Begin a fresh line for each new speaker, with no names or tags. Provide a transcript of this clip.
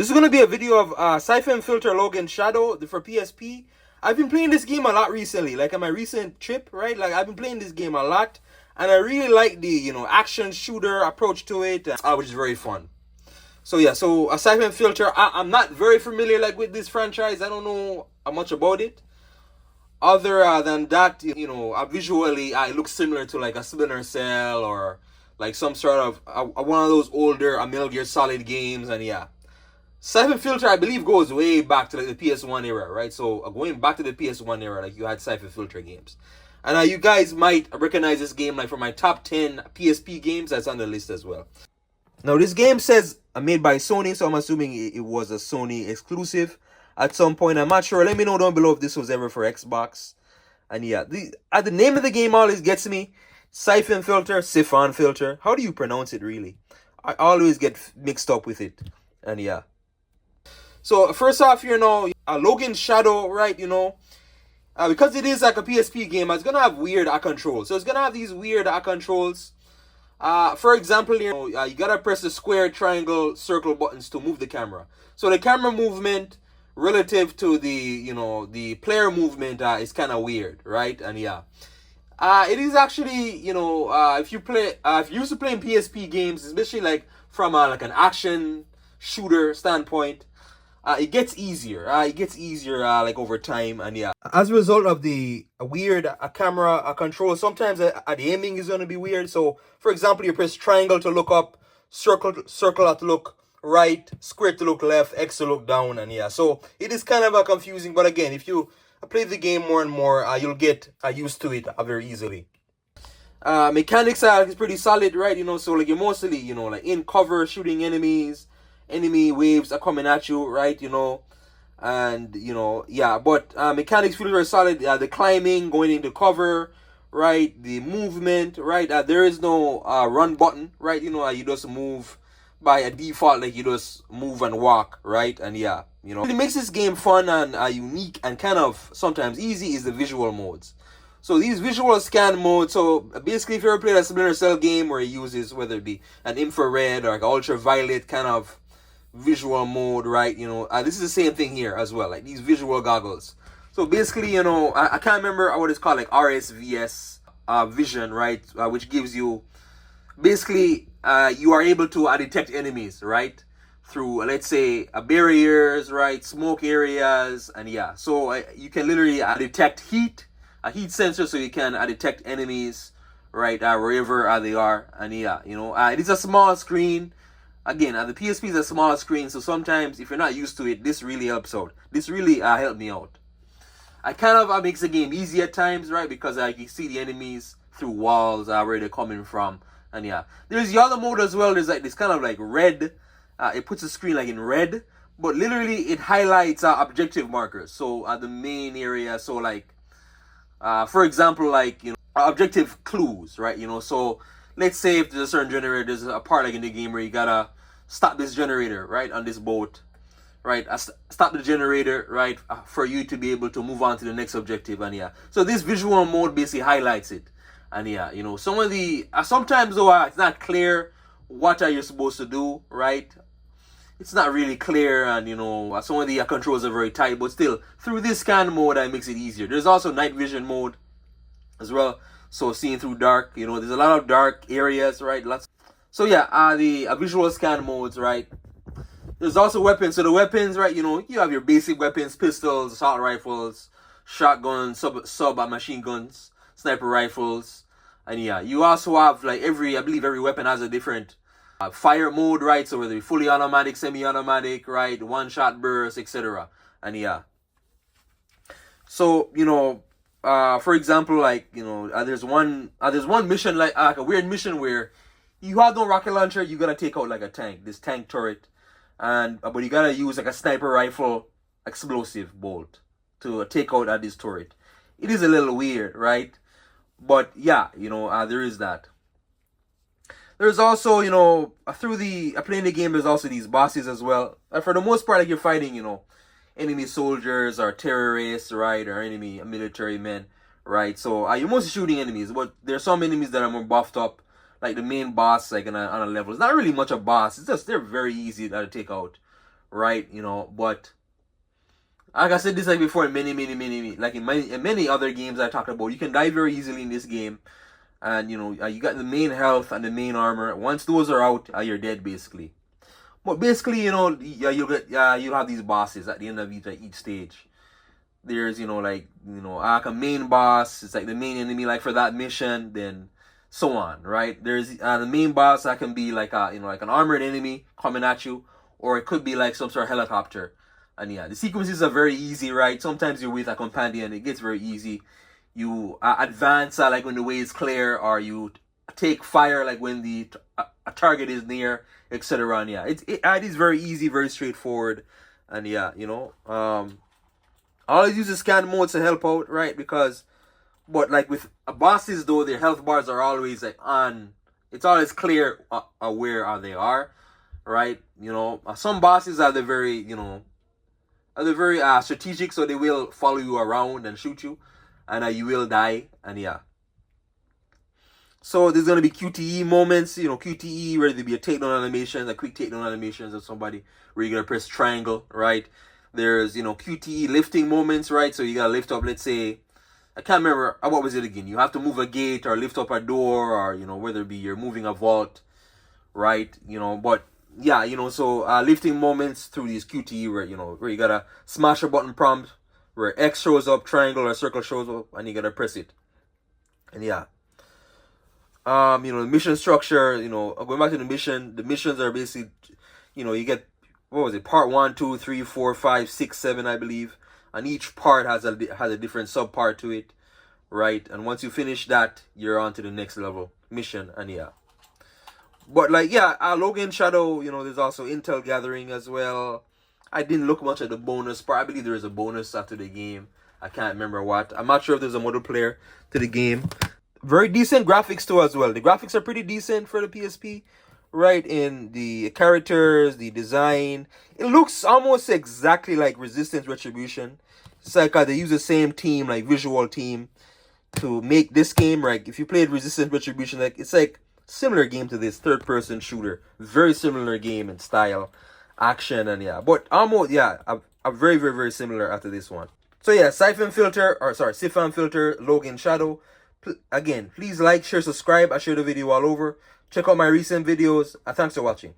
This is going to be a video of Syphon Filter Logan Shadow for PSP. I've been playing this game a lot recently, like on my recent trip, right? Like I've been playing this game a lot, and I really like the, action shooter approach to it, which is very fun. So yeah, so a Syphon Filter, I'm not very familiar like with this franchise. I don't know much about it. Other than that, visually, it looks similar to like a Splinter Cell or like some sort of one of those older Metal Gear Solid games, and yeah. Syphon Filter, I believe, goes way back to like the PS1 era, right? So going back to the PS1 era, like you had Syphon Filter games. And you guys might recognize this game like from my top 10 PSP games that's on the list as well. Now this game says made by Sony, so I'm assuming it was a Sony exclusive at some point. I'm not sure. Let me know down below if this was ever for Xbox. And yeah, the name of the game always gets me. Syphon Filter. How do you pronounce it really? I always get mixed up with it. And yeah. So first off, Logan Shadow, right, because it is like a PSP game, it's going to have weird controls. So it's going to have these weird controls. For example, you got to press the square, triangle, circle buttons to move the camera. So the camera movement relative to the player movement is kind of weird, right? And yeah. It is actually, if you're used to playing PSP games, especially like from like an action shooter standpoint, it gets easier. Like over time, and yeah. As a result of the weird camera control, sometimes the aiming is gonna be weird. So, for example, you press triangle to look up, circle to look right, square to look left, X to look down, and yeah. So it is kind of confusing, but again, if you play the game more and more, you'll get used to it very easily. Mechanics is pretty solid, right? So like you're mostly like in cover shooting enemies. Enemy waves are coming at you, right? And yeah, but mechanics feel very solid. The climbing, going into cover, right? The movement, right? There is no run button, right? You just move by a default, like you just move and walk, right? And yeah, what makes this game fun and unique and kind of sometimes easy is the visual modes. So these visual scan modes, so basically if you ever played a Splinter Cell game where it uses whether it be an infrared or like ultraviolet kind of visual mode, right? This is the same thing here as well, like these visual goggles. So basically, I can't remember what it's called, like RSVS vision, right? Which gives you basically you are able to detect enemies, right? Through let's say barriers, right? Smoke areas, and yeah. So you can literally detect heat, a heat sensor, so you can detect enemies, right? Wherever they are, and yeah, it is a small screen. Again, the PSP is a small screen, so sometimes if you're not used to it, this really helps out. This really helped me out. I kind of makes the game easy at times, right? Because you can see the enemies through walls where they're coming from, and yeah. There's the other mode as well. There's like this kind of like red. It puts the screen like in red, but literally it highlights objective markers. So the main area. So like, for example, like objective clues, right? So let's say if there's a certain generator, there's a part like in the game where you gotta stop this generator, right, on this boat, right? Stop the generator, right, for you to be able to move on to the next objective, and yeah. So this visual mode basically highlights it, and yeah, some of the sometimes though it's not clear what are you supposed to do, right? It's not really clear, and some of the controls are very tight, but still through this scan mode, it makes it easier. There's also night vision mode as well. So seeing through dark, there's a lot of dark areas, right? So yeah, the visual scan modes, right? There's also weapons. So the weapons, right? You have your basic weapons: pistols, assault rifles, shotguns, sub machine guns, sniper rifles, and yeah, you also have like I believe every weapon has a different fire mode, right? So whether it be fully automatic, semi-automatic, right, one-shot burst, etc. And yeah, so for example, like there's one mission like a weird mission where you have no rocket launcher. You gotta take out like a tank, this tank turret, and but you gotta use like a sniper rifle explosive bolt to take out this turret. It is a little weird, right? But yeah, there is that. There's also through the playing the game, there's also these bosses as well. For the most part, like you're fighting enemy soldiers or terrorists, right, or enemy military men, right? So you're mostly shooting enemies, but there's some enemies that are more buffed up, like the main boss, like on a level. It's not really much a boss. It's just they're very easy to take out, right? But like I said this like before in many other games I talked about, you can die very easily in this game, and you got the main health and the main armor. Once those are out, you're dead basically. But basically, you'll have these bosses at the end of each stage. There's like a main boss. It's like the main enemy like for that mission. Then so on, right? There's the main boss that can be like like an armored enemy coming at you, or it could be like some sort of helicopter. And yeah, the sequences are very easy, right? Sometimes you're with a companion, it gets very easy. You advance like when the way is clear, or you take fire like when a target is near, etc. And yeah, it is very easy, very straightforward. And yeah, I always use the scan modes to help out, right? But like with bosses though, their health bars are always like on. It's always clear where they are, right? Some bosses are the very strategic, so they will follow you around and shoot you, and you will die. And yeah, so there's gonna be QTE moments, QTE where there be a takedown animation, a quick takedown animations of somebody where you gotta press triangle, right? There's QTE lifting moments, right? So you gotta lift up, let's say, I can't remember what was it again. You have to move a gate or lift up a door, or whether it be you're moving a vault, right? But yeah, so lifting moments through these QTE where you gotta smash a button prompt where X shows up, triangle or circle shows up, and you gotta press it. And yeah. The mission structure, going back to the missions are basically, you get, what was it, part 1, 2, 3, 4, 5, 6, 7, I believe, and each part has a different sub part to it, right? And once you finish that, you're on to the next level mission. And yeah, but like yeah, Logan Shadow, there's also intel gathering as well. I didn't look much at the bonus part. I believe there is a bonus after the game. I can't remember what. I'm not sure if there's a multiplayer to the game. Very decent graphics too as well. The graphics are pretty decent for the PSP, right? In the characters, the design, it looks almost exactly like Resistance Retribution. It's like they use the same team, like visual team, to make this game. Right? If you played Resistance Retribution, like it's like similar game to this third-person shooter. Very similar game in style, action, and yeah. But almost a very very very similar after this one. So yeah, Syphon filter Logan Shadow. Again, please like, share, subscribe. I share the video all over. Check out my recent videos. Thanks for watching.